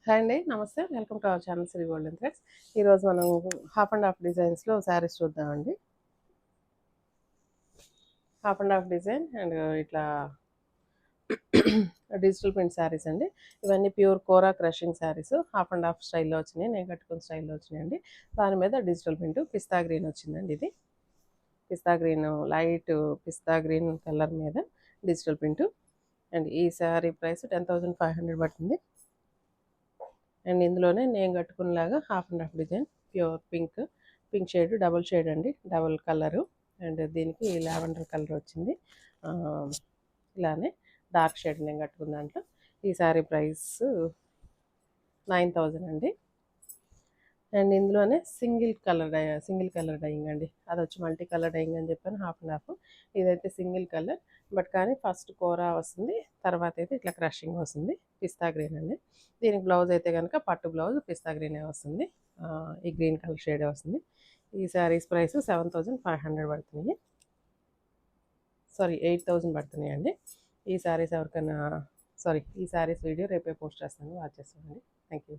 Hi అండి. నమస్తే. Welcome to our channel Sri golden threads. ఈరోజు మనం హాఫ్ అండ్ హాఫ్ డిజైన్స్లో శారీస్ చూద్దామండి. Half and half design and ఇట్లా డిజిటల్ ప్రింట్ శారీస్ అండి. ఇవన్నీ pure kora crushing saris half and half స్టైల్లో వచ్చినాయి. నేను కట్టుకున్న స్టైల్లో వచ్చినాయండి. దాని మీద డిజిటల్ ప్రింట్ పిస్తా గ్రీన్ వచ్చిందండి. ఇది pista green, light pista green colour మీద డిజిటల్ ప్రింట్. అండ్ ఈ శారీ ప్రైస్ 10,500 పడుతుంది. అండ్ ఇందులోనే నేను కట్టుకునేలాగా half and half design pure pink shade, double shade అండి, డబుల్ కలరు. అండ్ దీనికి లావెండర్ కలర్ వచ్చింది. ఇలానే డార్క్ షేడ్ నేను కట్టుకున్న దాంట్లో. ఈ శారీ ప్రైస్ 9,000 అండి. అండ్ ఇందులోనే సింగిల్ కలర్ డైయింగ్ అండి. అది వచ్చి మల్టీ కలర్ డైయింగ్ అని చెప్పాను, హాఫ్ అండ్ హాఫ్. ఇదైతే సింగిల్ కలర్, బట్ కానీ ఫస్ట్ కోరా వస్తుంది, తర్వాత అయితే ఇట్లా క్రషింగ్ వస్తుంది. పిస్తా గ్రీన్ అండి. దీనికి బ్లౌజ్ అయితే కనుక పట్టు బ్లౌజ్ పిస్తా గ్రీనే వస్తుంది. ఈ గ్రీన్ కలర్ షేడే వస్తుంది. ఈ శారీస్ ప్రైస్ 7,500 పడుతున్నాయి. సారీ 8,000 పడుతున్నాయి అండి. ఈ శారీస్ ఎవరికైనా ఈ శారీస్ వీడియో రేపే పోస్ట్ చేస్తాను, వాచ్ చేస్తానండి. Thank you.